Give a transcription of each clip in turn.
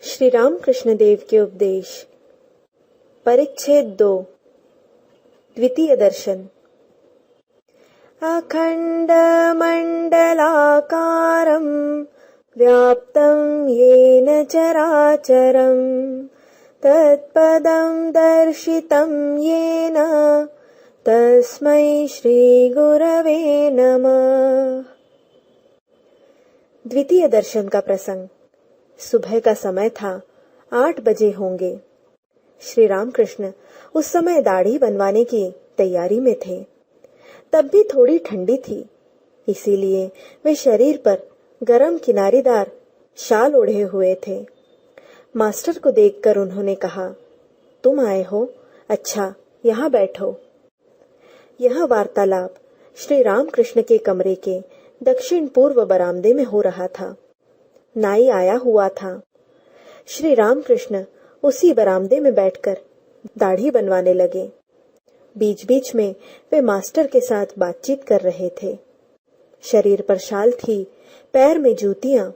श्री रामकृष्ण देव के उपदेश। परिच्छेद 2। द्वितीय दर्शन। अखंड मंडलाकारं व्याप्तं येन चराचरं तत्पदं दर्शितं येन तस्मै श्री गुरवे नमः। द्वितीय दर्शन का प्रसंग। सुबह का समय था, 8 बजे होंगे। श्री रामकृष्ण उस समय दाढ़ी बनवाने की तैयारी में थे। तब भी थोड़ी ठंडी थी, इसीलिए वे शरीर पर गरम किनारीदार शाल ओढ़े हुए थे। मास्टर को देखकर उन्होंने कहा, तुम आए हो? अच्छा, यहाँ बैठो। यह वार्तालाप श्री रामकृष्ण के कमरे के दक्षिण पूर्व बरामदे में हो रहा था। नाई आया हुआ था। श्री रामकृष्ण उसी बरामदे में बैठकर दाढ़ी बनवाने लगे। बीच बीच में वे मास्टर के साथ बातचीत कर रहे थे। शरीर पर शाल थी, पैर में जूतियां।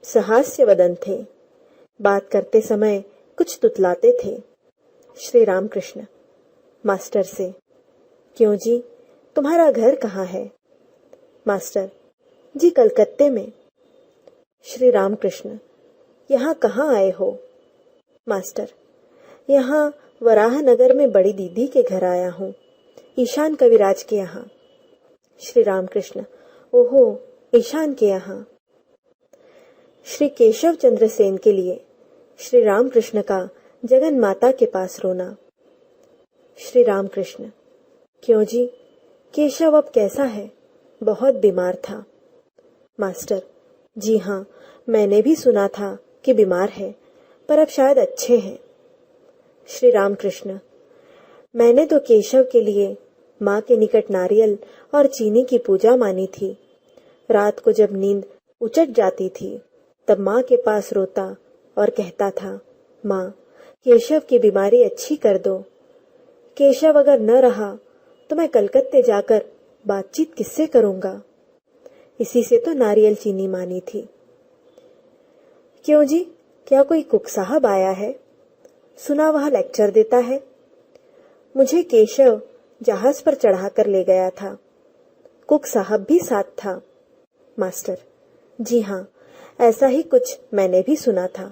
सहास्य वदन थे। बात करते समय कुछ तुतलाते थे। श्री रामकृष्ण मास्टर से, क्यों जी, तुम्हारा घर कहाँ है? मास्टर जी, कलकत्ते में। श्री रामकृष्ण, यहाँ कहाँ आए हो? मास्टर, यहाँ वराहनगर में बड़ी दीदी के घर आया हूँ, ईशान कविराज के यहाँ। श्री रामकृष्ण, ओहो, ईशान के यहाँ। श्री केशव चंद्र सेन के लिए श्री रामकृष्ण का जगन माता के पास रोना। श्री रामकृष्ण, क्यों जी, केशव अब कैसा है? बहुत बीमार था। मास्टर, जी हाँ, मैंने भी सुना था कि बीमार है, पर अब शायद अच्छे हैं। श्री रामकृष्ण, मैंने तो केशव के लिए माँ के निकट नारियल और चीनी की पूजा मानी थी। रात को जब नींद उचट जाती थी, तब माँ के पास रोता और कहता था, माँ, केशव की बीमारी अच्छी कर दो। केशव अगर न रहा तो मैं कलकत्ते जाकर बातचीत किससे करूंगा? इसी से तो नारियल चीनी मानी थी। क्यों जी, क्या कोई कुक साहब आया है? सुना वह लेक्चर देता है। मुझे केशव जहाज पर चढ़ाकर ले गया था। कुक साहब भी साथ था। मास्टर, जी हाँ, ऐसा ही कुछ मैंने भी सुना था,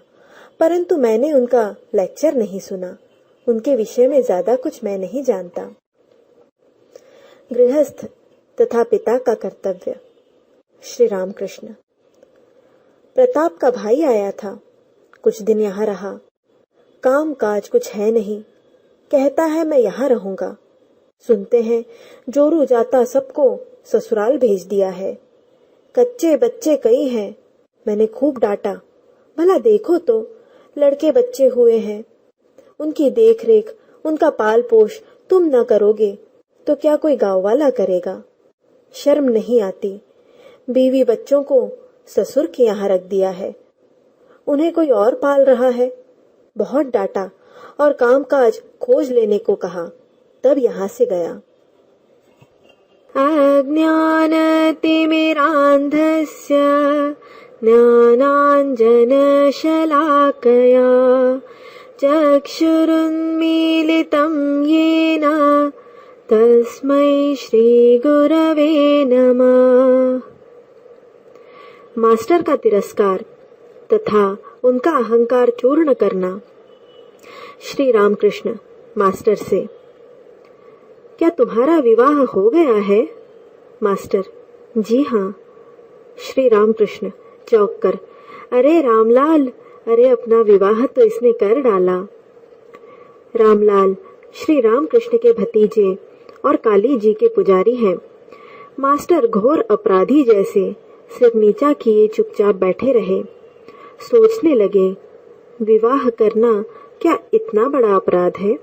परंतु मैंने उनका लेक्चर नहीं सुना। उनके विषय में ज्यादा कुछ मैं नहीं जानता। गृहस्थ तथा पिता का कर्तव्य। श्री रामकृष्ण, प्रताप का भाई आया था, कुछ दिन यहाँ रहा। काम काज कुछ है नहीं, कहता है मैं यहाँ रहूंगा। सुनते हैं जोरू जाता सबको ससुराल भेज दिया है। कच्चे बच्चे कई हैं। मैंने खूब डांटा, भला देखो तो लड़के बच्चे हुए हैं, उनकी देख रेख, उनका पाल पोष तुम न करोगे तो क्या कोई गांव वाला करेगा? शर्म नहीं आती? बीवी बच्चों को ससुर के यहाँ रख दिया है, उन्हें कोई और पाल रहा है। बहुत डांटा और कामकाज खोज लेने को कहा, तब यहाँ से गया। अज्ञानतिमिरान्धस्य ज्ञानाञ्जनशलाकया चक्षुरुन्मीलितं येन तस्मै श्री गुरवे नमः। मास्टर का तिरस्कार तथा उनका अहंकार चूर्ण करना। श्री रामकृष्ण मास्टर से, क्या तुम्हारा विवाह हो गया है? मास्टर, जी हाँ। श्री रामकृष्ण चौंक कर, अरे रामलाल, अरे अपना विवाह तो इसने कर डाला। रामलाल श्री रामकृष्ण के भतीजे और काली जी के पुजारी हैं। मास्टर घोर अपराधी जैसे सिर नीचा किए चुपचाप बैठे रहे। सोचने लगे, विवाह करना क्या इतना बड़ा अपराध है?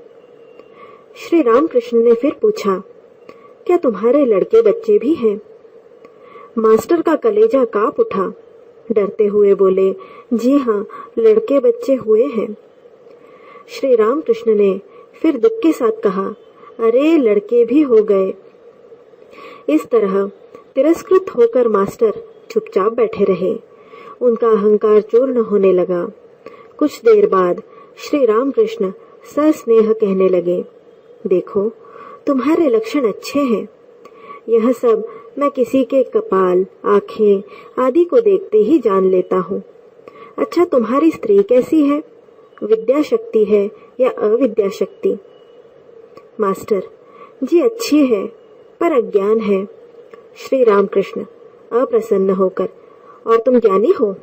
श्री रामकृष्ण ने फिर पूछा, क्या तुम्हारे लड़के बच्चे भी हैं? मास्टर का कलेजा कांप उठा। डरते हुए बोले, जी हाँ, लड़के बच्चे हुए हैं। श्री रामकृष्ण ने फिर दुख के साथ कहा, अरे लड़के भी हो गए। इस तरह तिरस्कृत होकर मास्टर चुपचाप बैठे रहे। उनका अहंकार चूर्ण होने लगा। कुछ देर बाद श्री रामकृष्ण सस्नेह कहने लगे, देखो तुम्हारे लक्षण अच्छे हैं। यह सब मैं किसी के कपाल, आंखें आदि को देखते ही जान लेता हूँ। अच्छा, तुम्हारी स्त्री कैसी है? विद्या शक्ति है या अविद्या शक्ति? मास्टर जी अच्छी है पर अज्ञान है। श्री रामकृष्ण अप्रसन्न होकर, और तुम ज्ञानी हो?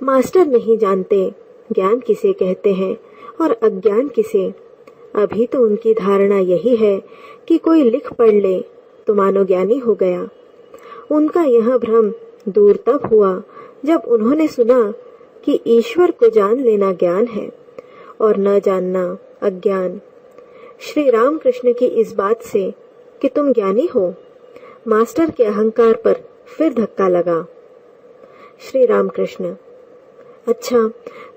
मास्टर नहीं जानते ज्ञान किसे कहते हैं और अज्ञान किसे। अभी तो उनकी धारणा यही है कि कोई लिख पढ़ ले तो मानो ज्ञानी हो गया। उनका यह भ्रम दूर तब हुआ जब उन्होंने सुना कि ईश्वर को जान लेना ज्ञान है और न जानना अज्ञान। श्री रामकृष्ण की इस बात से कि तुम ज्ञानी हो, मास्टर के अहंकार पर फिर धक्का लगा। श्री रामकृष्ण, अच्छा,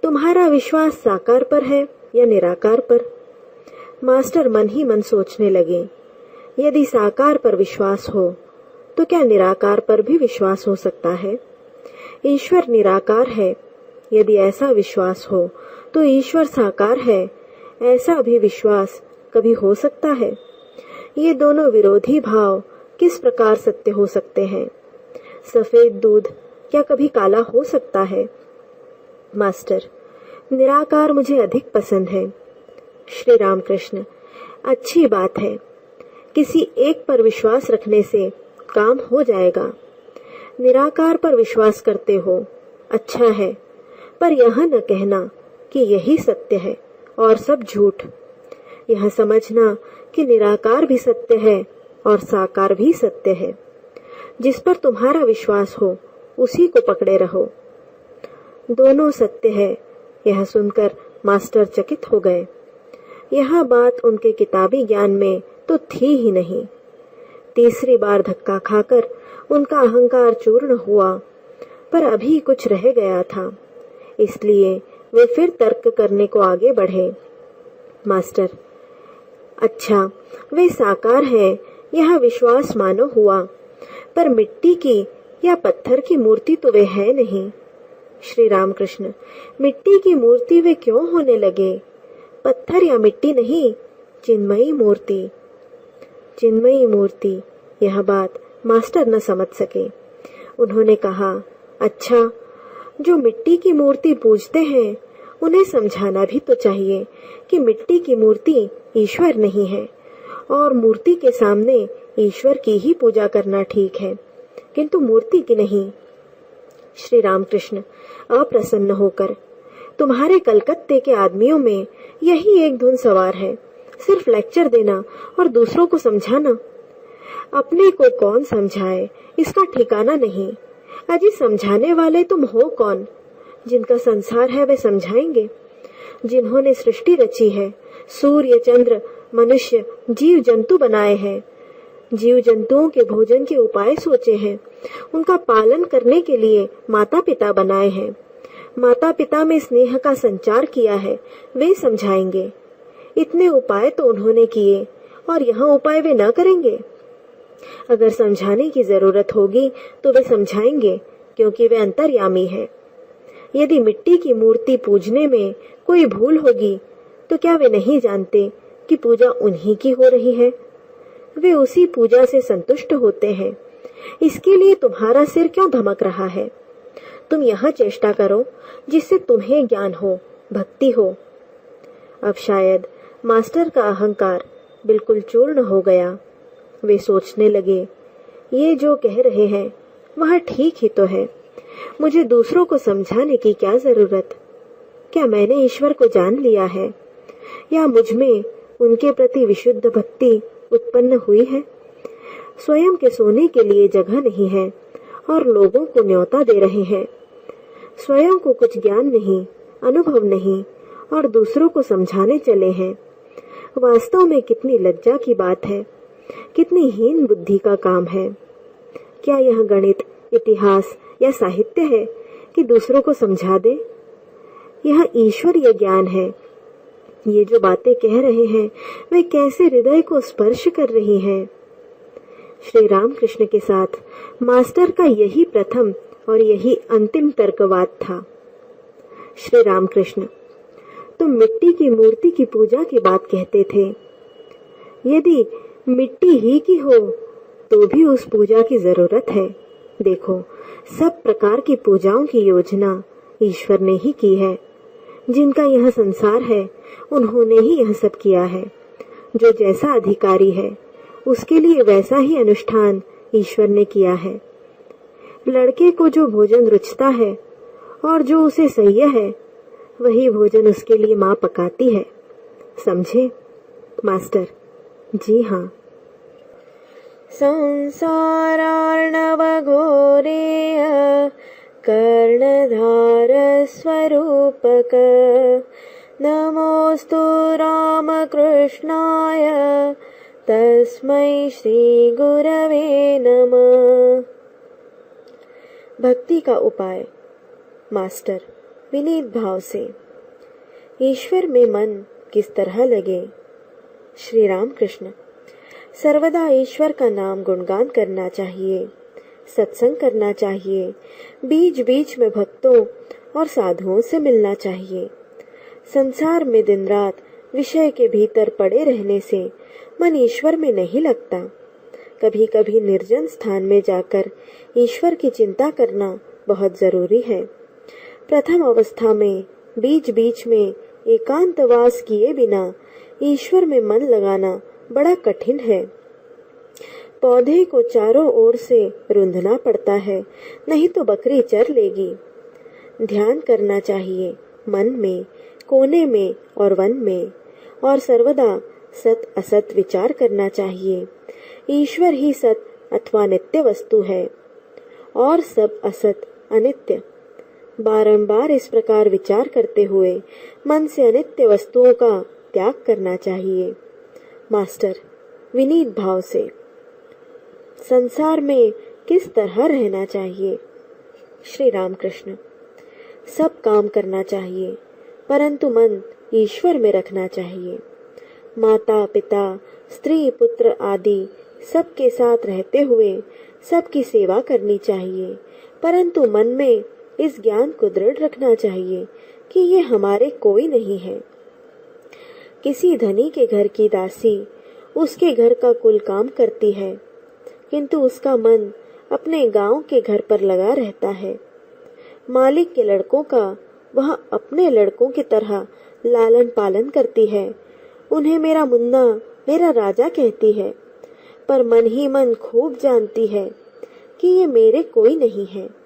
तुम्हारा विश्वास साकार पर है या निराकार पर? मास्टर मन ही मन सोचने लगे, यदि साकार पर विश्वास हो तो क्या निराकार पर भी विश्वास हो सकता है? ईश्वर निराकार है, यदि ऐसा विश्वास हो तो ईश्वर साकार है, ऐसा भी विश्वास कभी हो सकता है? ये दोनों विरोधी भाव किस प्रकार सत्य हो सकते हैं? सफेद दूध क्या कभी काला हो सकता है? मास्टर, निराकार मुझे अधिक पसंद है। श्री रामकृष्ण, अच्छी बात है, किसी एक पर विश्वास रखने से काम हो जाएगा। निराकार पर विश्वास करते हो, अच्छा है, पर यह न कहना कि यही सत्य है और सब झूठ। यह समझना कि निराकार भी सत्य है और साकार भी सत्य है। जिस पर तुम्हारा विश्वास हो उसी को पकड़े रहो। दोनों सत्य है, यह सुनकर मास्टर चकित हो गए। यह बात उनके किताबी ज्ञान में तो थी ही नहीं। तीसरी बार धक्का खाकर उनका अहंकार चूर्ण हुआ, पर अभी कुछ रह गया था, इसलिए वे फिर तर्क करने को आगे बढ़े। मास्टर, अच्छा, वे साकार है यह विश्वास मानो हुआ, पर मिट्टी की या पत्थर की मूर्ति तो वे है नहीं। श्री रामकृष्ण, मिट्टी की मूर्ति वे क्यों होने लगे? पत्थर या मिट्टी नहीं, चिन्मयी मूर्ति। चिन्मयी मूर्ति, यह बात मास्टर न समझ सके। उन्होंने कहा, अच्छा, जो मिट्टी की मूर्ति पूजते हैं उन्हें समझाना भी तो चाहिए कि मिट्टी की मूर्ति ईश्वर नहीं है और मूर्ति के सामने ईश्वर की ही पूजा करना ठीक है, किंतु मूर्ति की नहीं। श्री रामकृष्ण अप्रसन्न होकर, तुम्हारे कलकत्ते के आदमियों में यही एक धुन सवार है, सिर्फ लेक्चर देना और दूसरों को समझाना। अपने को कौन समझाए इसका ठिकाना नहीं। अजी समझाने वाले तुम हो कौन? जिनका संसार है वे समझाएंगे। जिन्होंने सृष्टि रची है, सूर्य, चंद्र, मनुष्य, जीव जंतु बनाए हैं, जीव जंतुओं के भोजन के उपाय सोचे हैं, उनका पालन करने के लिए माता पिता बनाए हैं, माता पिता में स्नेह का संचार किया है, वे समझाएंगे। इतने उपाय तो उन्होंने किए और यह उपाय वे न करेंगे? अगर समझाने की जरूरत होगी तो वे समझाएंगे, क्योंकि वे अंतर्यामी है। यदि मिट्टी की मूर्ति पूजने में कोई भूल होगी तो क्या वे नहीं जानते कि पूजा उन्हीं की हो रही है? वे उसी पूजा से संतुष्ट होते हैं। इसके लिए तुम्हारा सिर क्यों धमक रहा है? तुम यह चेष्टा करो जिससे तुम्हें ज्ञान हो, भक्ति हो। अब शायद मास्टर का अहंकार बिल्कुल चूर्ण हो गया। वे सोचने लगे, ये जो कह रहे हैं वह ठीक ही तो है, मुझे दूसरों को समझाने की क्या जरूरत? क्या मैंने ईश्वर को जान लिया है या मुझ में उनके प्रति विशुद्ध भक्ति उत्पन्न हुई है? स्वयं के सोने के लिए जगह नहीं है और लोगों को न्योता दे रहे हैं। स्वयं को कुछ ज्ञान नहीं, अनुभव नहीं और दूसरों को समझाने चले हैं। वास्तव में कितनी लज्जा की बात है, कितनी हीन बुद्धि का काम है। क्या यह गणित, इतिहास या साहित्य है कि दूसरों को समझा दे? यह ईश्वरीय ज्ञान है। ये जो बातें कह रहे हैं वे कैसे हृदय को स्पर्श कर रही हैं। श्री रामकृष्ण के साथ मास्टर का यही प्रथम और यही अंतिम तर्कवाद था। श्री रामकृष्ण, तुम मिट्टी की मूर्ति की पूजा की बात कहते थे। यदि मिट्टी ही की हो तो भी उस पूजा की जरूरत है। देखो, सब प्रकार की पूजाओं की योजना ईश्वर ने ही की है। जिनका यह संसार है उन्होंने ही यह सब किया है। जो जैसा अधिकारी है उसके लिए वैसा ही अनुष्ठान ईश्वर ने किया है। लड़के को जो भोजन रुचता है और जो उसे सह्य है वही भोजन उसके लिए माँ पकाती है। समझे मास्टर? जी हाँ। संसारार्णव घोरेय कर्णधार स्वरूपक नमोस्तु रामकृष्णाय तस्मै श्री गुरवे नमः। भक्ति का उपाय। मास्टर विनीत भाव से, ईश्वर में मन किस तरह लगे? श्री रामकृष्ण, सर्वदा ईश्वर का नाम गुणगान करना चाहिए, सत्संग करना चाहिए, बीच बीच में भक्तों और साधुओं से मिलना चाहिए। संसार में दिन रात विषय के भीतर पड़े रहने से मन ईश्वर में नहीं लगता। कभी कभी निर्जन स्थान में जाकर ईश्वर की चिंता करना बहुत जरूरी है। प्रथम अवस्था में बीच बीच में एकांतवास किए बिना ईश्वर में मन लगाना बड़ा कठिन है। पौधे को चारों ओर से रुंधना पड़ता है, नहीं तो बकरी चर लेगी। ध्यान करना चाहिए मन में, कोने में और वन में, और सर्वदा सत असत विचार करना चाहिए। ईश्वर ही सत अथवा नित्य वस्तु है और सब असत अनित्य। बारंबार इस प्रकार विचार करते हुए मन से अनित्य वस्तुओं का त्याग करना चाहिए। मास्टर विनीत भाव से, संसार में किस तरह रहना चाहिए? श्री रामकृष्ण, सब काम करना चाहिए परंतु मन ईश्वर में रखना चाहिए। माता पिता स्त्री पुत्र आदि सबके साथ रहते हुए सबकी सेवा करनी चाहिए, परंतु मन में इस ज्ञान को दृढ़ रखना चाहिए कि ये हमारे कोई नहीं है। किसी धनी के घर की दासी उसके घर का कुल काम करती है, किंतु उसका मन अपने गांव के घर पर लगा रहता है। मालिक के लड़कों का वह अपने लड़कों की तरह लालन पालन करती है। उन्हें मेरा मुन्ना, मेरा राजा कहती है, पर मन ही मन खूब जानती है कि ये मेरे कोई नहीं है।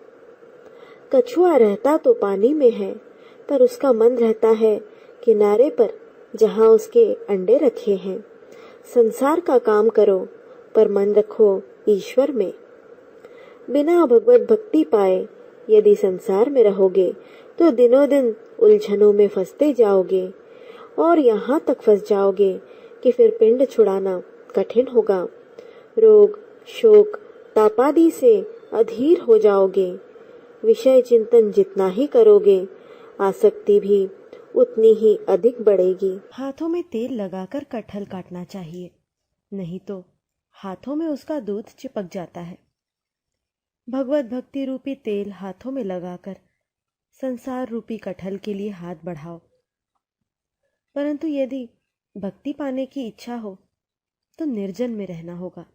कछुआ रहता तो पानी में है, पर उसका मन रहता है किनारे पर जहां उसके अंडे रखे हैं। संसार का काम करो पर मन रखो ईश्वर में। बिना भगवत भक्ति पाए यदि संसार में रहोगे तो दिनों दिन उलझनों में फंसते जाओगे और यहाँ तक फंस जाओगे कि फिर पिंड छुड़ाना कठिन होगा। रोग शोक तापादि से अधीर हो जाओगे। विषय चिंतन जितना ही करोगे आसक्ति भी उतनी ही अधिक बढ़ेगी। हाथों में तेल लगाकर कटहल काटना चाहिए, नहीं तो हाथों में उसका दूध चिपक जाता है। भगवत भक्ति रूपी तेल हाथों में लगाकर संसार रूपी कटहल के लिए हाथ बढ़ाओ। परंतु यदि भक्ति पाने की इच्छा हो तो निर्जन में रहना होगा।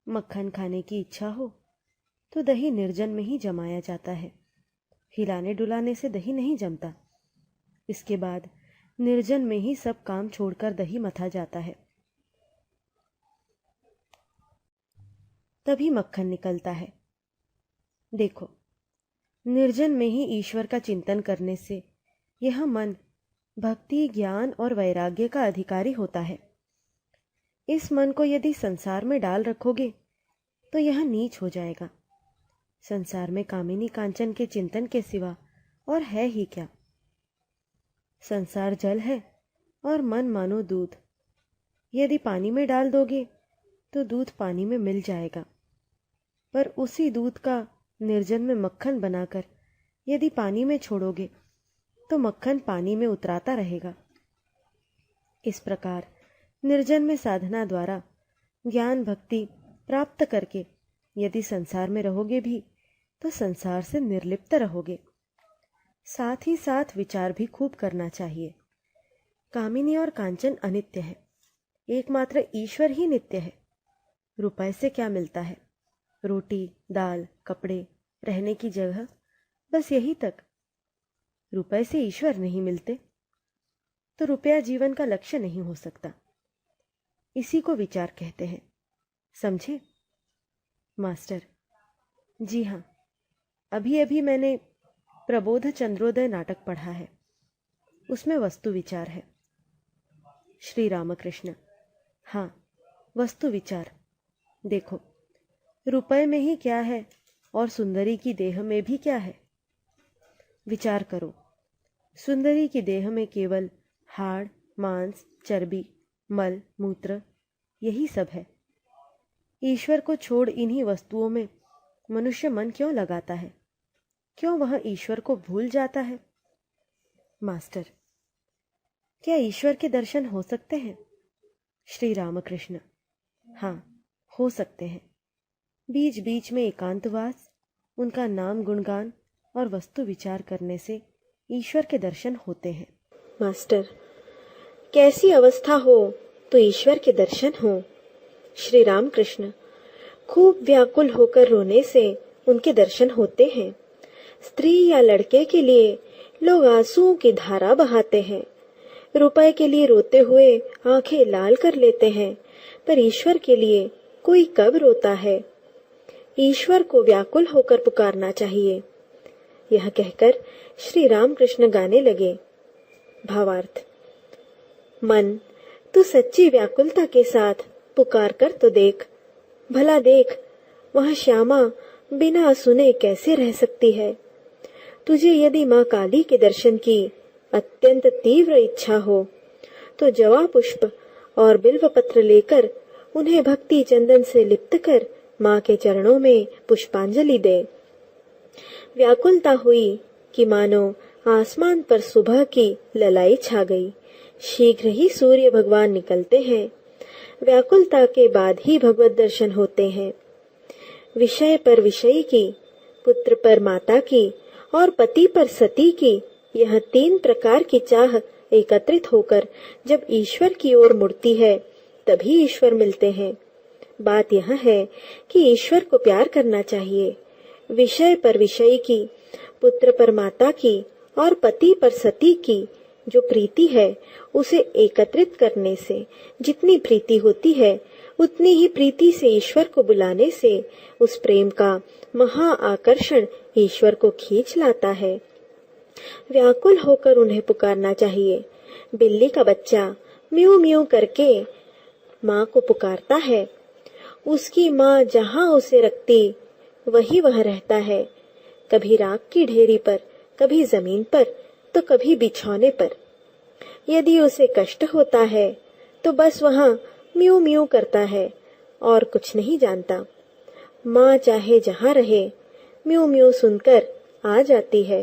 मक्खन खाने की इच्छा हो तो दही निर्जन में ही जमाया जाता है। हिलाने डुलाने से दही नहीं जमता। इसके बाद निर्जन में ही सब काम छोड़कर दही मथा जाता है, तभी मक्खन निकलता है। देखो, निर्जन में ही ईश्वर का चिंतन करने से यह मन भक्ति ज्ञान और वैराग्य का अधिकारी होता है। इस मन को यदि संसार में डाल रखोगे तो यह नीच हो जाएगा। संसार में कामिनी कांचन के चिंतन के सिवा और है ही क्या। संसार जल है और मन मानो दूध। यदि पानी में डाल दोगे तो दूध पानी में मिल जाएगा, पर उसी दूध का निर्जन में मक्खन बनाकर यदि पानी में छोड़ोगे तो मक्खन पानी में उतराता रहेगा। इस प्रकार निर्जन में साधना द्वारा ज्ञान भक्ति प्राप्त करके यदि संसार में रहोगे भी तो संसार से निर्लिप्त रहोगे। साथ ही साथ विचार भी खूब करना चाहिए। कामिनी और कांचन अनित्य है, एकमात्र ईश्वर ही नित्य है। रुपए से क्या मिलता है? रोटी, दाल, कपड़े, रहने की जगह, बस यही तक। रुपए से ईश्वर नहीं मिलते तो रुपया जीवन का लक्ष्य नहीं हो सकता। इसी को विचार कहते हैं, समझे? मास्टर: जी हाँ, अभी अभी मैंने प्रबोध चंद्रोदय नाटक पढ़ा है, उसमें वस्तु विचार है। श्री रामकृष्ण: हाँ, वस्तु विचार। देखो, रुपए में ही क्या है और सुंदरी की देह में भी क्या है? विचार करो, सुंदरी की देह में केवल हाड़, मांस, चर्बी, मल, मूत्र, यही सब है। ईश्वर को छोड़ इन्हीं वस्तुओं में मनुष्य मन क्यों लगाता है? क्यों वह ईश्वर को भूल जाता है? मास्टर: क्या ईश्वर के दर्शन हो सकते हैं? श्री रामकृष्ण: हाँ, हो सकते हैं। बीच बीच में एकांतवास, उनका नाम गुणगान और वस्तु विचार करने से ईश्वर के दर्शन होते हैं। मास्टर: कैसी अवस्था हो तो ईश्वर के दर्शन हो? श्री रामकृष्ण: खूब व्याकुल होकर रोने से उनके दर्शन होते हैं। स्त्री या लड़के के लिए लोग आंसुओं की धारा बहाते हैं, रुपए के लिए रोते हुए आंखें लाल कर लेते हैं, पर ईश्वर के लिए कोई कब रोता है? ईश्वर को व्याकुल होकर पुकारना चाहिए। यह कहकर श्री रामकृष्ण गाने लगे। भावार्थ: मन, तू सच्ची व्याकुलता के साथ पुकार कर तो देख, भला देख वह श्यामा बिना सुने कैसे रह सकती है। तुझे यदि माँ काली के दर्शन की अत्यंत तीव्र इच्छा हो तो जवा पुष्प और बिल्व पत्र लेकर उन्हें भक्ति चंदन से लिप्त कर माँ के चरणों में पुष्पांजलि दे। व्याकुलता हुई कि मानो आसमान पर सुबह की ललाई छा गई। शीघ्र ही सूर्य भगवान निकलते हैं। व्याकुलता के बाद ही भगवत दर्शन होते हैं। विषय पर विषयी की, पुत्र पर माता की और पति पर सती की, यह 3 प्रकार की चाह एकत्रित होकर जब ईश्वर की ओर मुड़ती है तभी ईश्वर मिलते हैं। बात यह है कि ईश्वर को प्यार करना चाहिए। विषय पर विषयी की, पुत्र पर माता की और पति पर सती की जो प्रीति है उसे एकत्रित करने से जितनी प्रीति होती है उतनी ही प्रीति से ईश्वर को बुलाने से उस प्रेम का महा आकर्षण ईश्वर को खींच लाता है। व्याकुल होकर उन्हें पुकारना चाहिए। बिल्ली का बच्चा म्यू म्यू करके माँ को पुकारता है। उसकी माँ जहाँ उसे रखती वही वह रहता है, कभी राख की ढेरी पर, कभी जमीन पर, तो कभी बिछौने पर। यदि उसे कष्ट होता है तो बस वहाँ म्यू म्यू करता है और कुछ नहीं जानता। माँ चाहे जहाँ रहे म्यू म्यू सुनकर आ जाती है।